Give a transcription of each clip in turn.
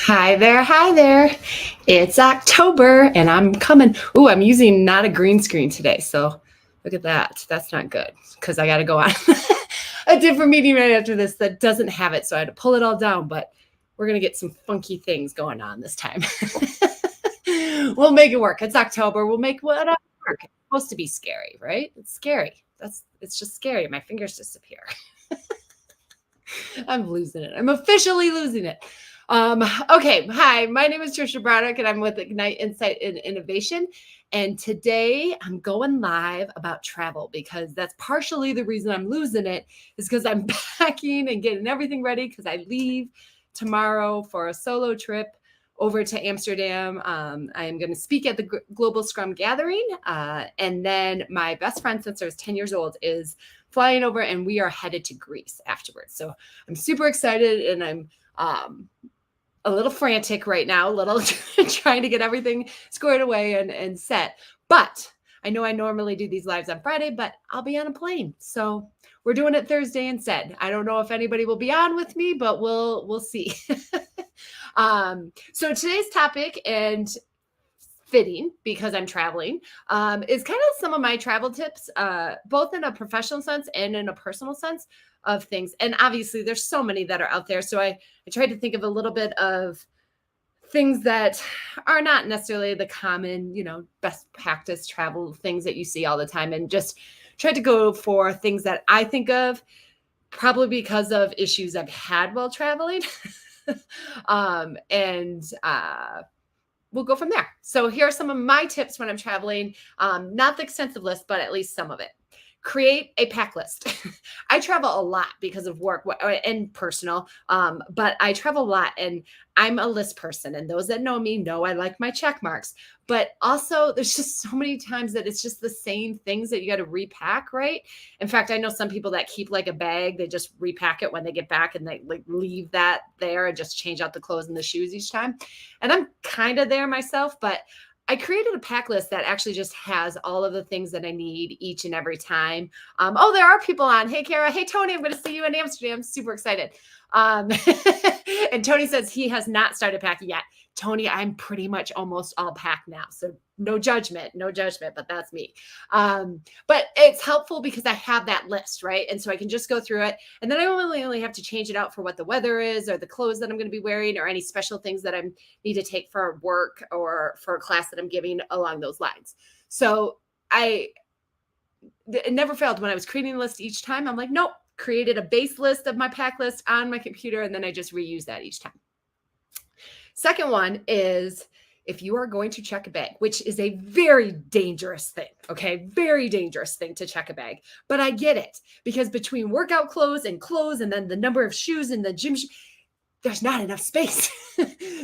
Hi there, hi there. It's October and I'm coming. Ooh, I'm using not a green screen today. So look at that. That's not good because I got to go on a different meeting right after this that doesn't have it. So I had to pull it all down, but we're going to get some funky things going on this time. We'll make it work. It's October. We'll make whatever work. It's supposed to be scary, right? It's scary. It's just scary. My fingers disappear. I'm losing it. I'm officially losing it. Okay. Hi, my name is Trisha Braddock, and I'm with Ignite Insight and Innovation. And today I'm going live about travel because that's partially the reason I'm losing it is because I'm packing and getting everything ready because I leave tomorrow for a solo trip over to Amsterdam. I am going to speak at the Global Scrum Gathering. And then my best friend, since I was 10 years old, is flying over and we are headed to Greece afterwards. So I'm super excited and I'm a little frantic right now, a little trying to get everything squared away and set. But I know I normally do these lives on Friday, but I'll be on a plane. So we're doing it Thursday instead. I don't know if anybody will be on with me, but we'll see. So today's topic, and fitting because I'm traveling, is kind of some of my travel tips, both in a professional sense and in a personal sense of things. And obviously, there's so many that are out there. So I tried to think of a little bit of things that are not necessarily the common, best practice travel things that you see all the time, and just tried to go for things that I think of probably because of issues I've had while traveling. And we'll go from there. So here are some of my tips when I'm traveling. Not the extensive list, but at least some of it. Create a pack list. I travel a lot because of work and personal, but I travel a lot and I'm a list person. And those that know me know I like my check marks. But also, there's just so many times that it's just the same things that you got to repack, right? In fact, I know some people that keep like a bag, they just repack it when they get back and they like leave that there and just change out the clothes and the shoes each time. And I'm kind of there myself, but I created a pack list that actually just has all of the things that I need each and every time. There are people on. Hey, Kara. Hey, Tony. I'm going to see you in Amsterdam. Super excited. And Tony says he has not started packing yet. Tony, I'm pretty much almost all packed now. So no judgment, but that's me. But it's helpful because I have that list, right? And so I can just go through it. And then I only have to change it out for what the weather is or the clothes that I'm going to be wearing or any special things that I need to take for work or for a class that I'm giving along those lines. So it never failed when I was creating a list each time. I'm like, nope, created a base list of my pack list on my computer, and then I just reuse that each time. Second one is if you are going to check a bag, which is a very dangerous thing, okay? Very dangerous thing to check a bag. But I get it because between workout clothes and then the number of shoes in the gym, there's not enough space.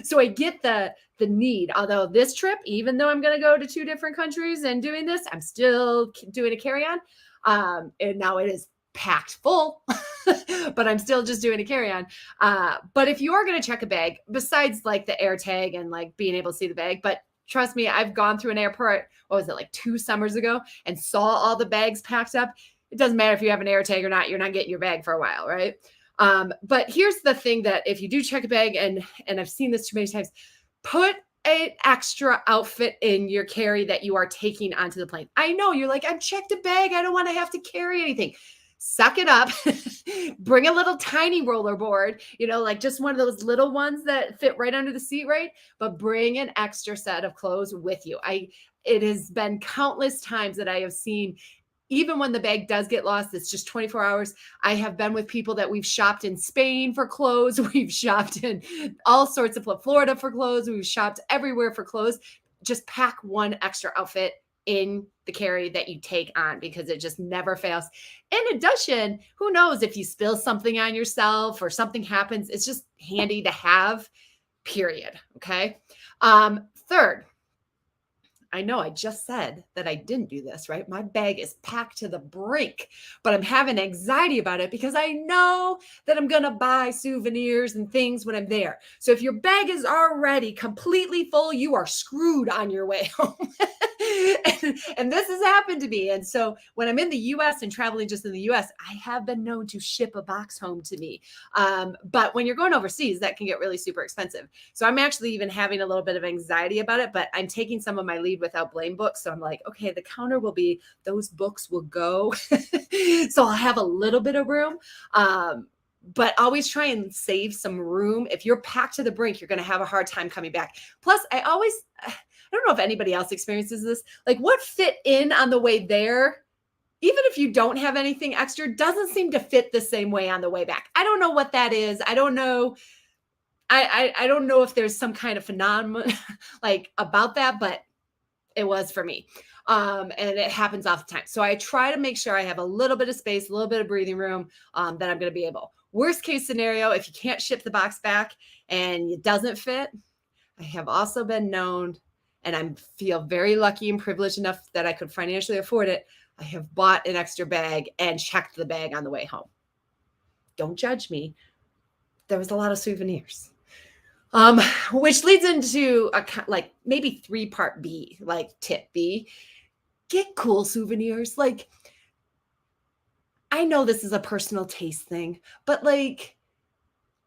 So I get the need. Although this trip, even though I'm going to go to 2 different countries and doing this, I'm still doing a carry-on. And now it is packed full, but I'm still just doing a carry-on. But if you are going to check a bag, besides like the air tag and like being able to see the bag, but trust me, I've gone through an airport, what was it, like 2 summers ago and saw all the bags packed up. It doesn't matter if you have an air tag or not, you're not getting your bag for a while, right? But here's the thing that if you do check a bag, and I've seen this too many times, put an extra outfit in your carry that you are taking onto the plane. I know you're like, I've checked a bag. I don't want to have to carry anything. Suck it up. Bring a little tiny roller board, like just one of those little ones that fit right under the seat, right? But bring an extra set of clothes with you. It has been countless times that I have seen, even when the bag does get lost, it's just 24 hours. I have been with people that we've shopped in Spain for clothes. We've shopped in all sorts of Florida for clothes. We've shopped everywhere for clothes. Just pack one extra outfit in the carry that you take on because it just never fails. In addition, who knows if you spill something on yourself or something happens, it's just handy to have, period. Okay. Third, I know I just said that I didn't do this, right? My bag is packed to the brink, but I'm having anxiety about it because I know that I'm going to buy souvenirs and things when I'm there. So if your bag is already completely full, you are screwed on your way home. and this has happened to me. And so when I'm in the US and traveling just in the US, I have been known to ship a box home to me. But when you're going overseas, that can get really super expensive. So I'm actually even having a little bit of anxiety about it, but I'm taking some of my lead without blame books. So I'm like, okay, the counter will be, those books will go. So I'll have a little bit of room. But always try and save some room. If you're packed to the brink, you're going to have a hard time coming back. Plus, I don't know if anybody else experiences this, like what fit in on the way there, even if you don't have anything extra, doesn't seem to fit the same way on the way back. I don't know what that is. I don't know. I don't know if there's some kind of phenomenon like about that, but it was for me. And it happens all the time. So I try to make sure I have a little bit of space, a little bit of breathing room that I'm going to be able. Worst case scenario, if you can't ship the box back and it doesn't fit, I have also been known, and I feel very lucky and privileged enough that I could financially afford it. I have bought an extra bag and checked the bag on the way home. Don't judge me. There was a lot of souvenirs. Which leads into a like maybe 3-part B, like tip B. Get cool souvenirs. Like, I know this is a personal taste thing, but like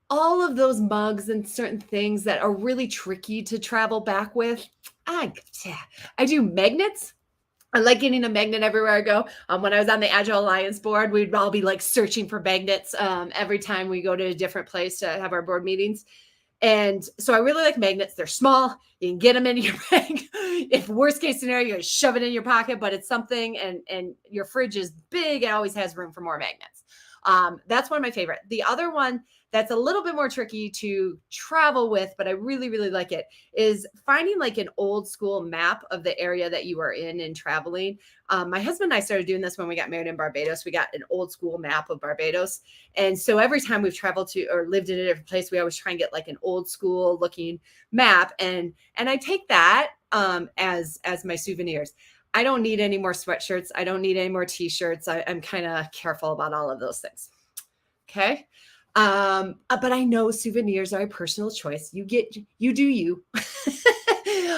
all of those mugs and certain things that are really tricky to travel back with, I do magnets. I like getting a magnet everywhere I go. When I was on the Agile Alliance board, we'd all be like searching for magnets every time we go to a different place to have our board meetings. And so I really like magnets. They're small. You can get them in your bag. If worst case scenario, you shove it in your pocket, but it's something, and your fridge is big. It always has room for more magnets. That's one of my favorite. The other one that's a little bit more tricky to travel with, but I really, really like it, is finding like an old school map of the area that you are in and traveling. My husband and I started doing this when we got married in Barbados. We got an old school map of Barbados. And so every time we've traveled to or lived in a different place, we always try and get like an old school looking map. And I take that as my souvenirs. I don't need any more sweatshirts. I don't need any more t-shirts. I'm kind of careful about all of those things. Okay. But I know souvenirs are a personal choice. You do you.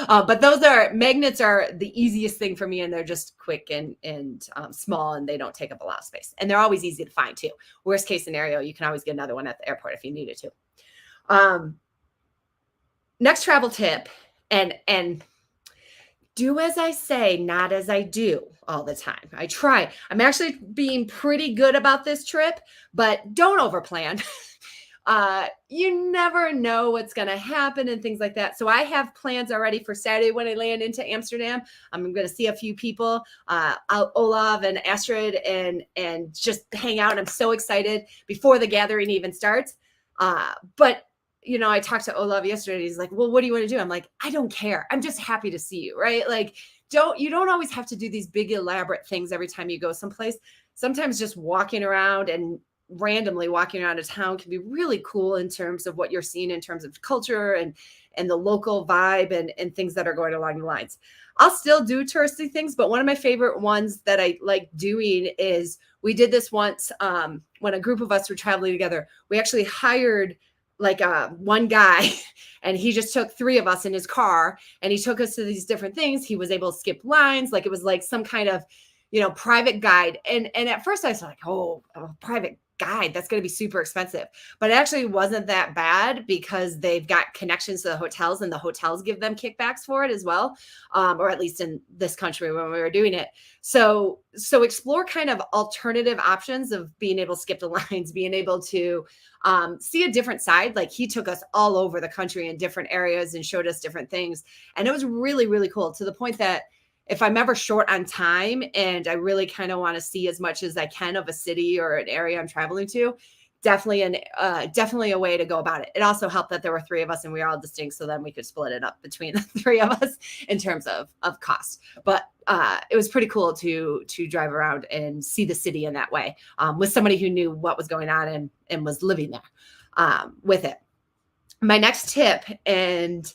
But magnets are the easiest thing for me, and they're just quick and small, and they don't take up a lot of space. And they're always easy to find too. Worst case scenario, you can always get another one at the airport if you needed to. Next travel tip, and do as I say, not as I do all the time. I try. I'm actually being pretty good about this trip, but don't overplan. You never know what's going to happen and things like that. So I have plans already for Saturday when I land into Amsterdam. I'm going to see a few people, Olav and Astrid, and just hang out. I'm so excited before the gathering even starts. But I talked to Olav yesterday. He's like, well, what do you want to do? I'm like, I don't care. I'm just happy to see you, right? Like, you don't always have to do these big elaborate things every time you go someplace. Sometimes just walking around and randomly walking around a town can be really cool in terms of what you're seeing in terms of culture and the local vibe and things that are going along the lines. I'll still do touristy things, but one of my favorite ones that I like doing is, we did this once when a group of us were traveling together. We actually hired like one guy, and he just took 3 of us in his car, and he took us to these different things. He was able to skip lines. Like, it was like some kind of, private guide. And at first I was like, oh, a private guide, that's going to be super expensive. But it actually wasn't that bad, because they've got connections to the hotels, and the hotels give them kickbacks for it as well. Or at least in this country when we were doing it. So explore kind of alternative options of being able to skip the lines, being able to see a different side. Like, he took us all over the country in different areas and showed us different things. And it was really, really cool, to the point that if I'm ever short on time and I really kind of want to see as much as I can of a city or an area I'm traveling to, definitely a way to go about it. It also helped that there were 3 of us and we were all distinct, so then we could split it up between the 3 of us in terms of cost. But it was pretty cool to drive around and see the city in that way, with somebody who knew what was going on and was living there with it. My next tip, and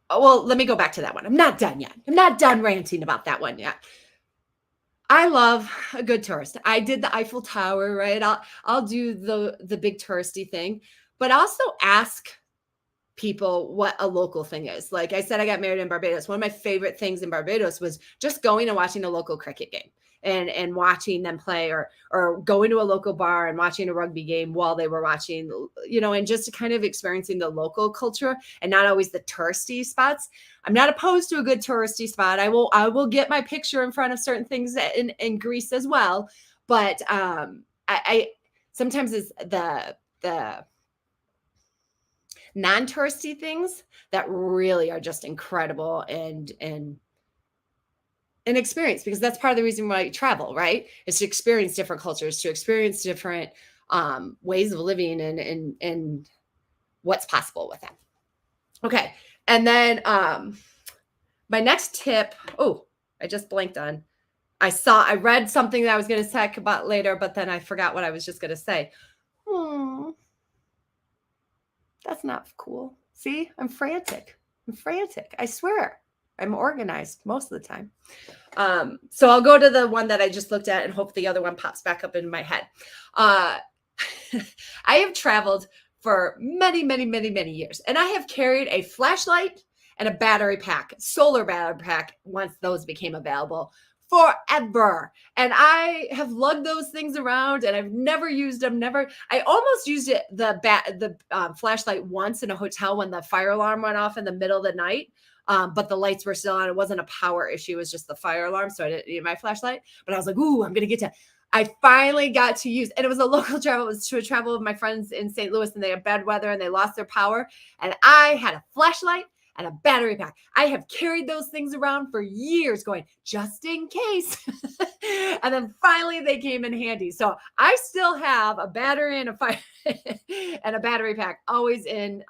Oh, well, let me go back to that one. I'm not done yet. I'm not done ranting about that one yet. I love a good tourist. I did the Eiffel Tower, right? I'll do the big touristy thing, but also ask people what a local thing is. Like I said, I got married in Barbados. One of my favorite things in Barbados was just going and watching a local cricket game and watching them play, or going to a local bar and watching a rugby game while they were watching, and just kind of experiencing the local culture and not always the touristy spots. I'm not opposed to a good touristy spot. I will get my picture in front of certain things in Greece as well. But I sometimes it's the non-touristy things that really are just incredible and an experience, because that's part of the reason why you travel, right? Is to experience different cultures, to experience different ways of living and what's possible with them. Okay. And then my next tip, I just blanked on. I read something that I was going to talk about later, but then I forgot what I was just going to say. That's not cool. See, I'm frantic. I swear. I'm organized most of the time. So I'll go to the one that I just looked at and hope the other one pops back up in my head. I have traveled for many, many, many, many years, and I have carried a flashlight and a battery pack, solar battery pack, once those became available, forever. And I have lugged those things around and I've never used them. I almost used the flashlight once in a hotel when the fire alarm went off in the middle of the night. But the lights were still on. It wasn't a power issue. It was just the fire alarm. So I didn't need my flashlight, but I was like, I'm going to get to, I finally got to use, and it was a local travel. It was to a travel with my friends in St. Louis, and they had bad weather and they lost their power. And I had a flashlight and a battery pack. I have carried those things around for years going, just in case. And then finally they came in handy. So I still have a battery and a battery pack always in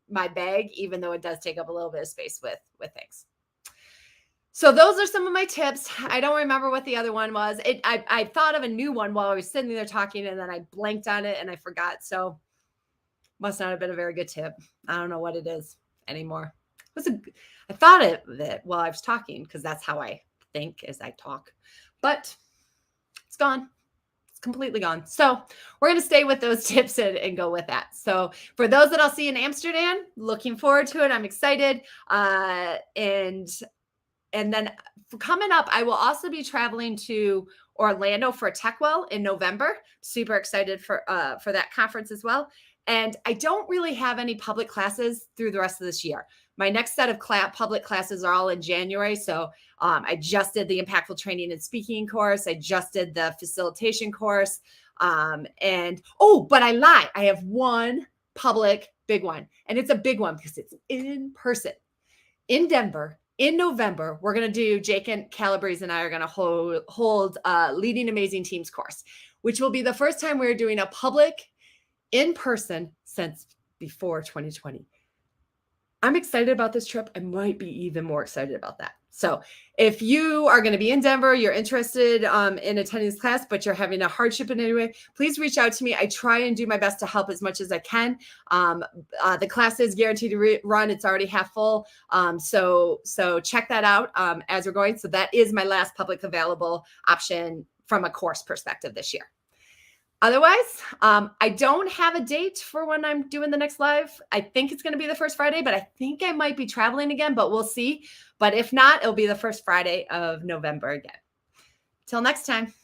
my bag, even though it does take up a little bit of space with things. So those are some of my tips. I don't remember what the other one was. I thought of a new one while I was sitting there talking, and then I blanked on it and I forgot. So must not have been a very good tip. I don't know what it is anymore. I thought of it while I was talking, because that's how I think as I talk, but it's gone. It's completely gone. So we're going to stay with those tips and go with that. So for those that I'll see in Amsterdam, looking forward to it. I'm excited. And then coming up, I will also be traveling to Orlando for TechWell in November. Super excited for that conference as well. And I don't really have any public classes through the rest of this year. My next set of public classes are all in January. So I just did the Impactful Training and Speaking course. I just did the facilitation course. But I lie. I have one public big one. And it's a big one because it's in person in Denver. In November, we're going to do, Jake and Calabrese and I are going to hold Leading Amazing Teams course, which will be the first time we're doing a public in person since before 2020. I'm excited about this trip. I might be even more excited about that. So if you are going to be in Denver, you're interested in attending this class, but you're having a hardship in any way, please reach out to me. I try and do my best to help as much as I can. The class is guaranteed to run. It's already half full. So check that out as we're going. So that is my last public available option from a course perspective this year. Otherwise, I don't have a date for when I'm doing the next live. I think it's going to be the first Friday, but I think I might be traveling again, but we'll see. But if not, it'll be the first Friday of November again. Till next time.